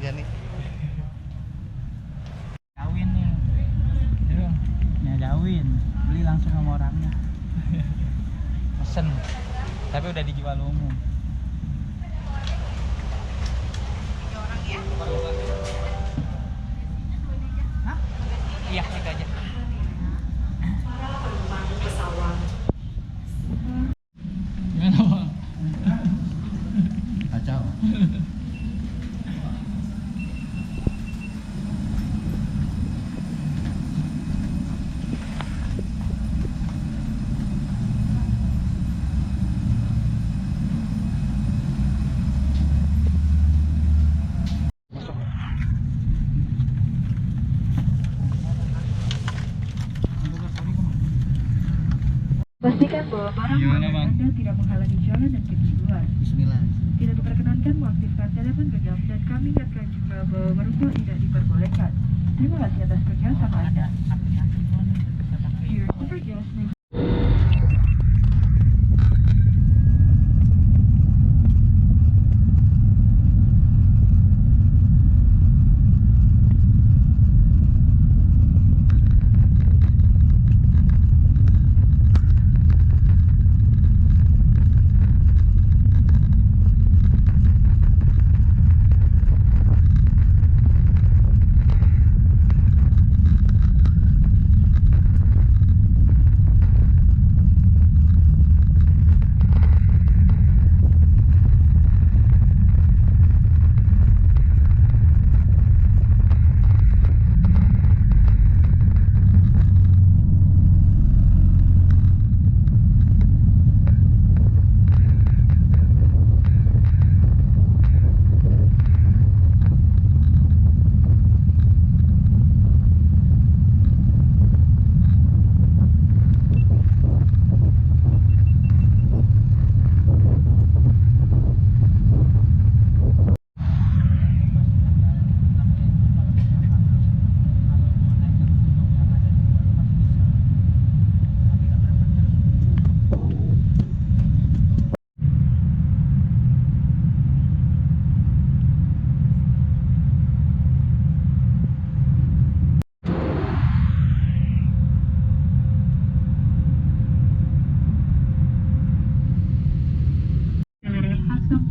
Rinjani. Kawin nih. Ya kawin. Beli langsung sama orangnya. Pesen. Tapi udah dijual umum. 3 orang ya. Hah? Iya, itu aja. Pesawat. Gimana, Bang? Kacau. Pastikan bahwa barang Gimana, bawaan Bang? Anda tidak menghalangi jalan dan pintu keluar. Bismillah. Tidak diperkenankan mengaktifkan telepon genggam dan kami ingatkan juga bahwa merokok tidak diperbolehkan. Terima kasih atas kerjasama Anda. Dear super guests,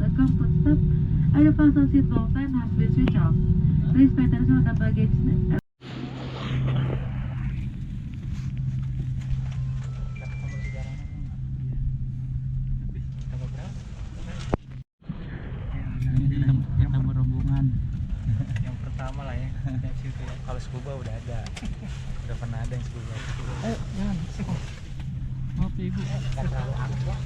the comfort stop, the fasten seatbelt sign has been switched off. Please pay attention to the baggage. Kita berhubungan. Yang pertama lah ya. Yang situ ya. Kalau scuba udah ada. Udah pernah ada yang scuba. Jangan. Maaf ya, Ibu. Enggak terlalu angkuh.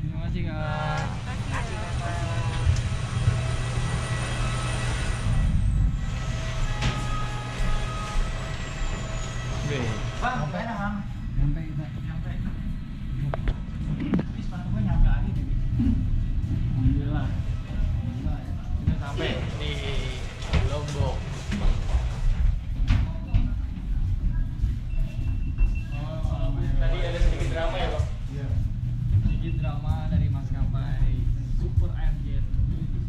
Terima kasih, Kak. Bang, sampai dah, Bang. Sampai kita. Tapi sepatu gue nyampe lagi nih. Alhamdulillah. Kita sampai di Lombok. Tadi ada sedikit drama ya, Bang? Iya. Sedikit drama dari maskapai Super Airjet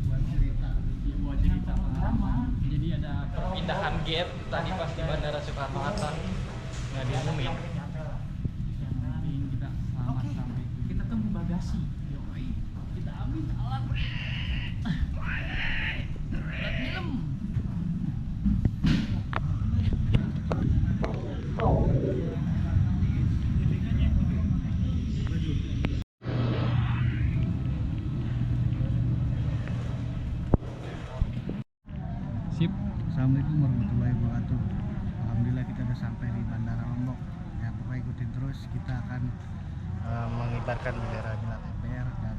buat cerita. Jadi ada perpindahan gate tadi pas di Bandara Soekarno Hatta nggak diumumin. Yang penting kita selamat sampai. Kita tunggu bagasi. Yoi. Kita ambil alat. Alat film. Sip. Assalamualaikum warahmatullahi wabarakatuh. Alhamdulillah kita udah sampai di Bandara Lombok. Ya pokoknya ikutin terus, kita akan mengibarkan bendera Milat MPR dan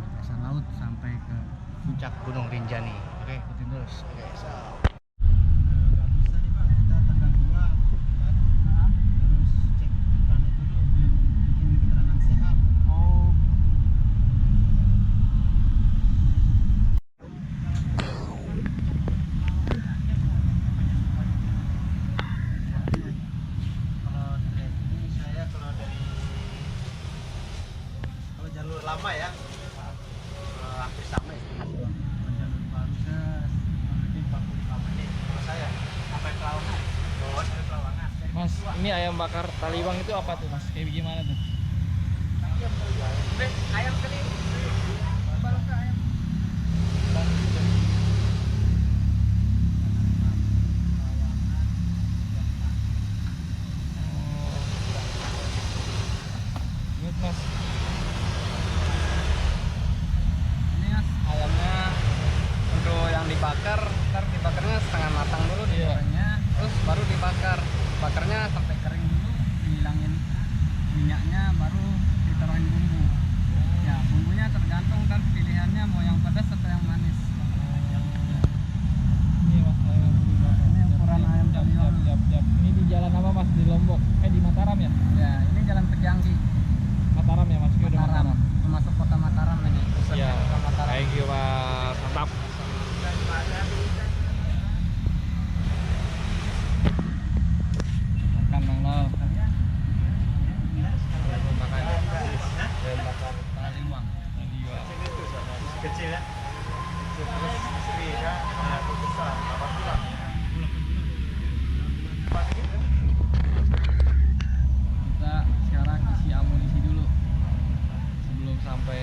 lintasan laut sampai ke puncak Gunung Rinjani. Oke, ikutin terus. Oke, so. Nggak bisa nih, Pak. Kita tanggal 2 kan? Harus cek planet dulu, bikin keterangan sehat. Oh. Ini ayam bakar Taliwang itu apa tuh mas? Kayak gimana tuh? Ayam kering. Baru ke ayam. Ini mas. Ini mas ayamnya untuk yang dibakar, ntar dibakarnya setengah matang dulu digorengnya, terus baru dibakar. Bakarnya sampai kering dulu, dihilangin minyaknya, baru ditaruhin bumbu. Ya bumbunya tergantung dan pilihannya mau yang pedas atau yang manis. Ini mas ayam ini ukuran ayam Taliwang. Ini di jalan apa mas? Di Lombok? Di Mataram ya? Ya ini jalan Pejanggi. Mataram ya mas? Udah Mataram. Masuk kota Mataram ini. Iya. Thank you mas. Mantap. Makan Bang Nol. Makan ayam bakar Taliwang. Kecil ya. Terus istri ya, anakku besar, apa pulang. Kita sekarang isi amunisi dulu sebelum sampai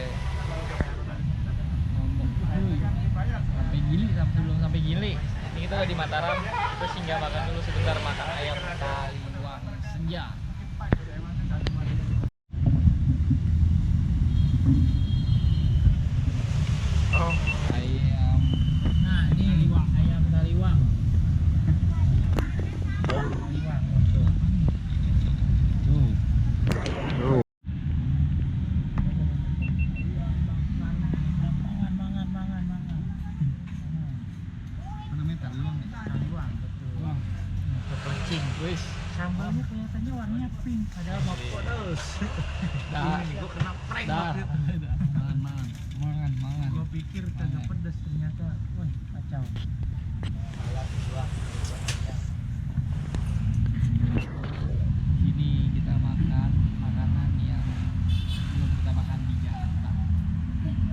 Lombok. Sampai Gili, sebelum sampai Gili. Ini kita udah di Mataram. Kita singgah makan dulu sebentar, makan ayam Taliwang senja. Oh, Ayam. Nah, ini liwang, ayam Taliwang. Taliwang tuh. apa namanya Taliwang ya? Taliwang betul. Kepecing, wis. Sambalnya kelihatannya warnanya pink. Padahal mau pedas. Dah. Ini gua kena prank Dah. waktu itu. Mangan. Gua pikir kagak pedas ternyata. Wah, kacau. Sini kita makan makanan yang belum kita makan di Jakarta.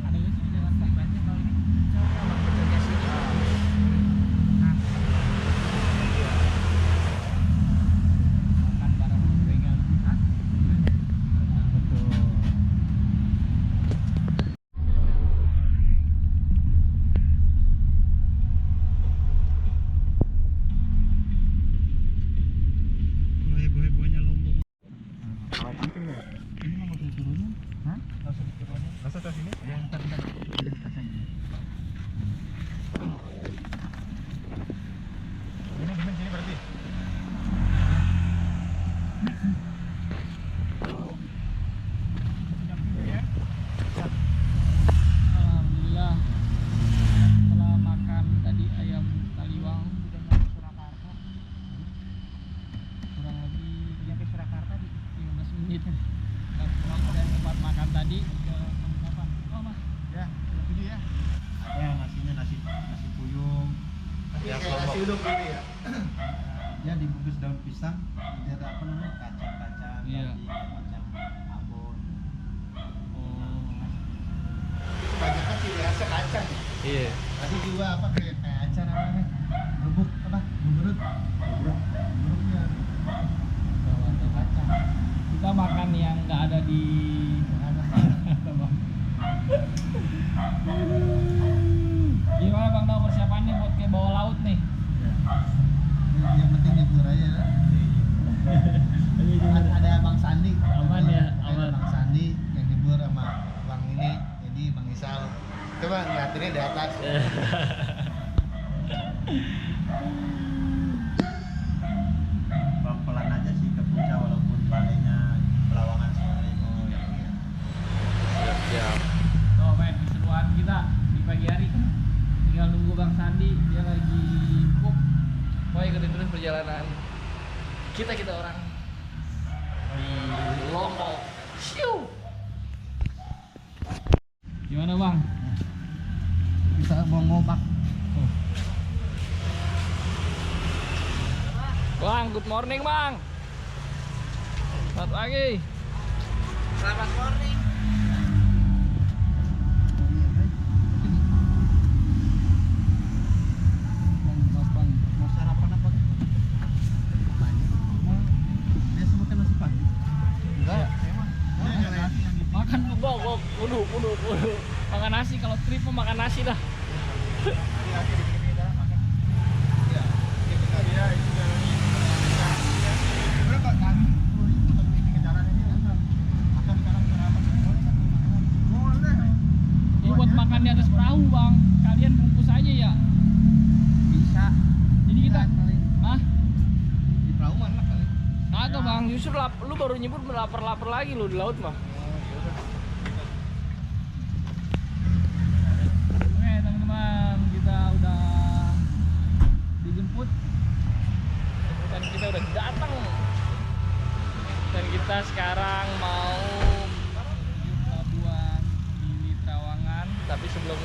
Ada nggak sih di Jakarta? Banyak kali ini. Coba sama pedagang sini. Nah, Makan bareng begal. Betul. Heboh-hebohnya Lombok. Kalau penting ya. Ini nggak usah turunin. Hah? Nggak usah diturunin. Masa ke sini? Ya, ntar. Ini gimana sini berarti? Alhamdulillah setelah makan tadi ayam Taliwang udah nyampe Surakarta. Kurang lebih nyampe Surakarta di 15 menit. Kita pulang dari tempat makan tadi ke penginapan. Oh mas, Ya, tujuh ya. Ada nasinya nasi puyung. Ya, Kayak nasi uduk gitu ya. Ya dibungkus daun pisang, nanti ada apa namanya kacang-kacang, Iya. daging, macam abon. oh Kebanyakan sih biasa kacang. iya. Tadi juga apa kayak acar namanya? Bubuk apa? Buburut. Buburutnya. Ada kacang. Kita makan yang nggak ada di Gimana Bang Dau persiapannya buat ke bawah laut nih? Yang penting nyebur aja lah. Ada Bang Sandi. Aman ya, Ada aman. Bang Sandi yang nyebur sama Bang ini, jadi Bang Isal. Coba ngeliatinnya di atas. Bang pelan aja sih ke puncak walaupun baliknya Pelawangan sekali. Oh iya. Siap. Tuh men, keseruan kita di pagi hari tinggal nunggu Bang Sandi, dia lagi cook. Mau ikutin terus perjalanan kita orang di Lombok. Siu. Gimana Bang? Bisa mau ngobak. Bang, good morning Bang. Selamat pagi. Selamat morning. Bang, mau sarapan apa? kasih dah. Ini buat makan di atas perahu bang. Kalian bungkus aja ya. Bisa. Jadi kita, ah, Di perahu mana kali? kagak bang. Justru lu baru nyebut lapar lagi lu di laut mah. Oke teman-teman, kita udah dijemput dan kita udah datang dan kita sekarang mau menuju pelabuhan Gili Trawangan. Tapi sebelum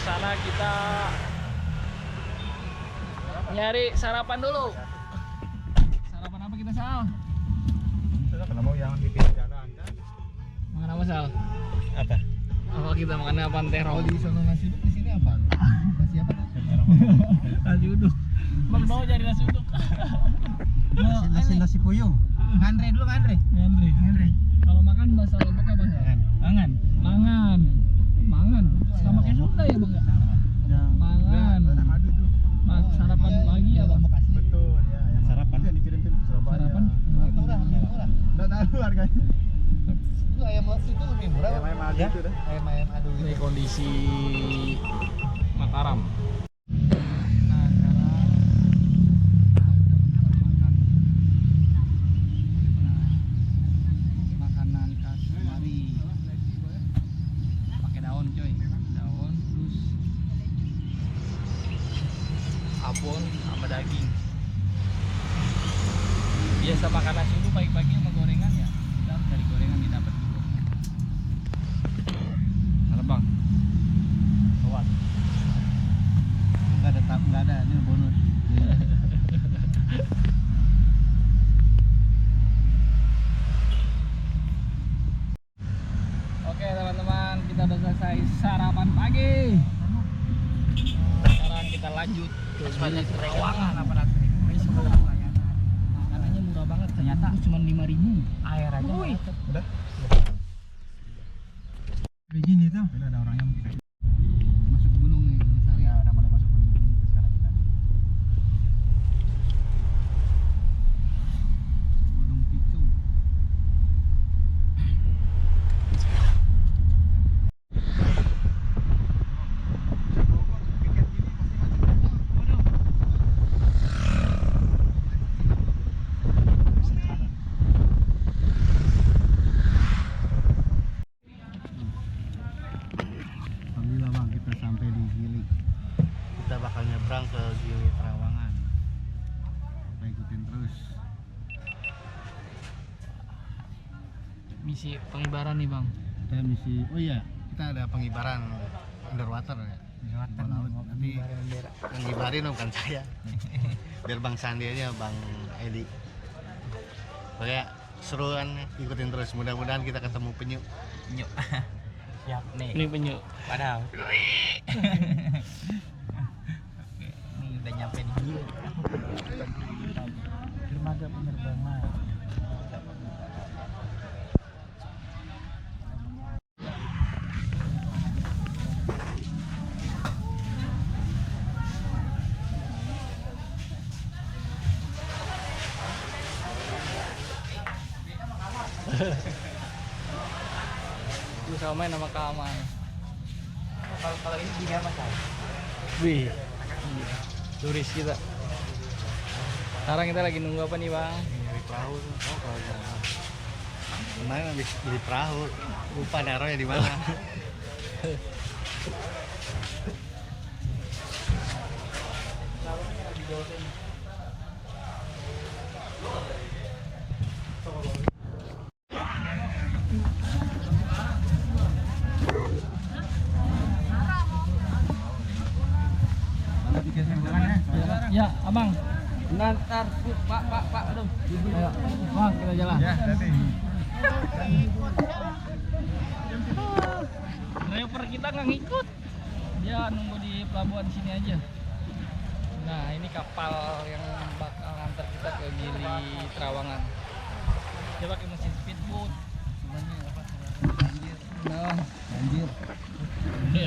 sana kita nyari sarapan dulu. Sarapan apa kita Sal? Kalau mau yang di pinggir jalan kan? Makan apa Sal? Apa? Apa kita makan apa terong? Kalau di sana nasi uduk, di sini apa? Nasi apa? Nasi uduk. Bang mau cari nasi uduk. Nasi puyuh. Ngandre dulu ngandre. Ngandre. Kalau makan bahasa Lombok apa Sal? Mangan. Mangan. Mangan. Sama kayak Sunda ya bang? Mangan. Madu tuh. Sarapan lagi ya bang? Betul ya. Yang sarapan yang dikirim ke Surabaya. Sarapan? Murah. Nggak tahu harganya. Itu ayam itu lebih murah. Ayam adu itu dah. Ayam adu Ini kondisi Mataram. Nah, sekarang makanan khas Mari. Pakai daun coy. Daun terus Abon sama daging. Biasa makan nasi uduk pagi-pagi sama gorengan ya. Kita dari gorengan didapat gitu. Mana bang? Kuat. Nggak ada ini bonus. Oke teman-teman, kita udah selesai sarapan pagi. Sekarang kita lanjut ke Gili Trawangan. Makanannya murah banget ternyata. Cuma 5.000. Air aja. Udah. Kayak gini tuh. Ada orangnya mungkin. Masuk gunung nih, misalnya. Ya, udah mulai masuk gunung sekarang kita. Gunung Picung. Alhamdulillah bang, kita sampai di Gili. Kita bakal nyebrang ke Gili Trawangan. Kita ikutin terus. Misi pengibaran nih bang. Kita misi, oh iya, kita ada pengibaran underwater ya. Underwater laut. Nanti yang ngibarin bukan saya. Biar Bang Sandi aja, Bang Edi. Pokoknya seru kan, ikutin terus. Mudah-mudahan kita ketemu penyu. Nyuk. Siap nih. Ini penyu. Padahal. Ini udah nyampe di Gili. Dermaga penerbangan. Lu sama main sama Kaman. Kalau ini gini apa Sal? Wih. Turis kita. Sekarang kita lagi nunggu apa nih bang? Nyari perahu tuh. Oh, kalau kemarin habis beli perahu, lupa naruhnya di mana. Ya, abang. Ntar, Pak, aduh. Ayo, bang, kita jalan. Ya, hati. Driver kita nggak ngikut. Dia nunggu di pelabuhan sini aja. Nah, ini kapal yang bakal nganter kita ke Gili Trawangan. Dia pakai mesin speedboat. Banjir. Nah, Banjir. gede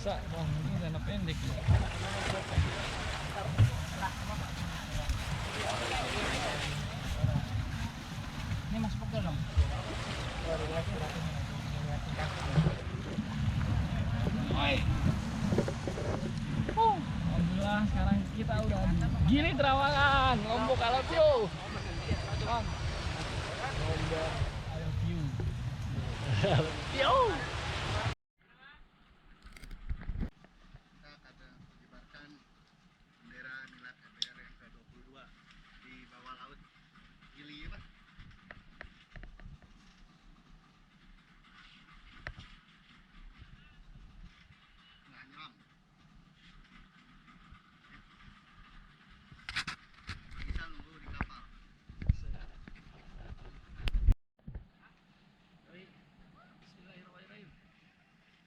Masa bang, ini celana pendek ya. Ini masuk pegel dong. Alhamdulillah sekarang kita udah di Gili Trawangan, Lombok. I love you. Bang. Lombok, I love you. Yo. Kita akan mengibarkan bendera milad MPR yang ke-22 di bawah laut Gili, Pak. Nah, nyelam. Bisa nunggu di kapal. Bismillahirrahmanirrahim.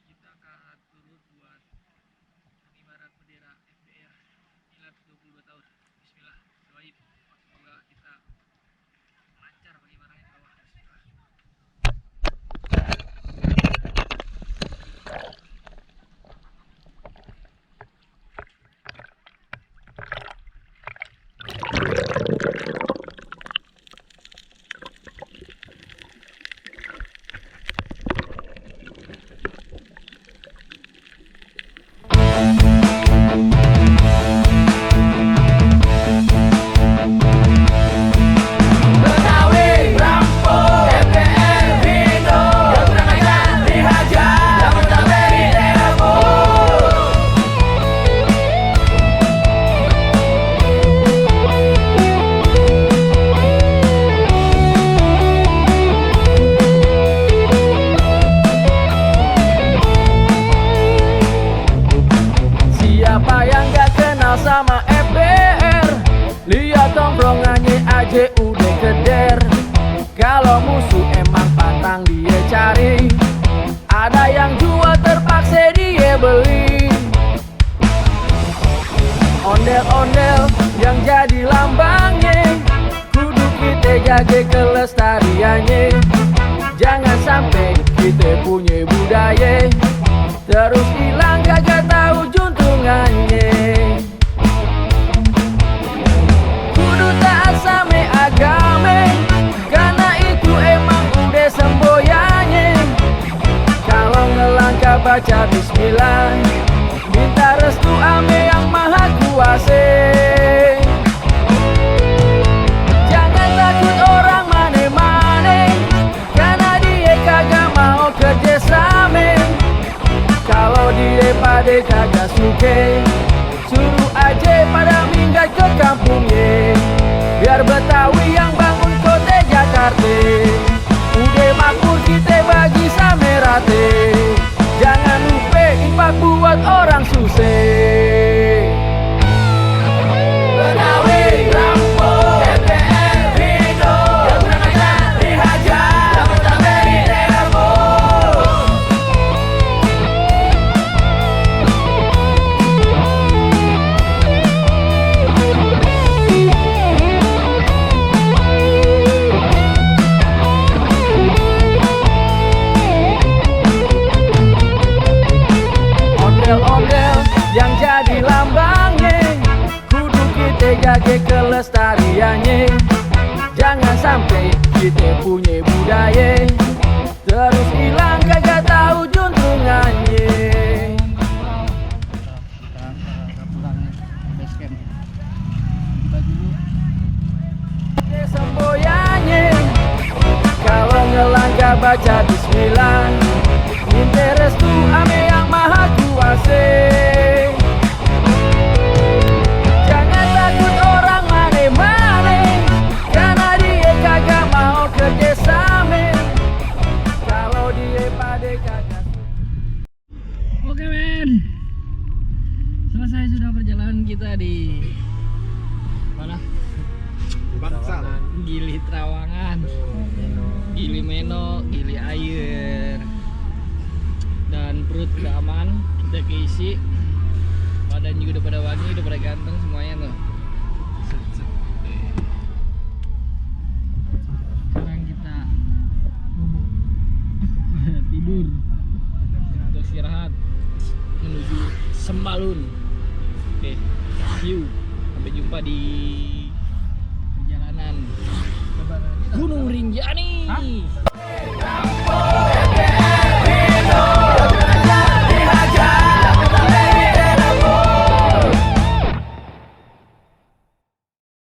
Kita akan turun buat pengibaran bendera MPR milad 22 tahun. Bismillah. Doain semoga kita lancar pengibarannya di bawah. Bismillah. Siapa yang gak kenal sama FBR? Lihat tongkrongannya aja udah keder. Kalau musuh emang pantang dia cari, ada yang jual terpaksa dia beli. Ondel-ondel yang jadi lambangnya, kudu kita jaga kelestariannya. Jangan sampai kita punya budaya terus hilang kagak tahu juntungannya. Kudu taat sama agama, karena itu emang udah semboyannya. Kalau ngelangkah baca bismillah, minta restu ame yang maha kuasa. oke. Suruh aja pada minggat ke kampungnya, biar Betawi yang bangun kota Jakarta. Udah makmur kita bagi samerate, jangan lupa infak buat orang susah. Betawi rampung, MPR hidup, yang kurang ajar dihajar, yang pertama diterabur. Ondel-ondel yang jadi lambangnya, kudu kita jaga kelestariannya. Jangan sampai kita punya budaya terus hilang kagak tahu juntrungannya. Kita pulang base camp. Dibagi dulu. Semboyannya kalau ngelangkah baca bismillah, minta restu ame yang maha kuasa. Jangan takut orang mane-mane, karena dia kagak mau kerjasama. Kalau dia pada kagak. Oke men, selesai sudah perjalanan kita di mana? Bangsal. Gili Trawangan, Gili Meno, Gili Air, dan perut udah aman, kita keisi, badan juga udah pada wangi, udah pada ganteng semuanya tuh. Sekarang kita bubuk tidur untuk istirahat menuju Sembalun. Oke, see you, sampai jumpa di perjalanan Gunung Rinjani.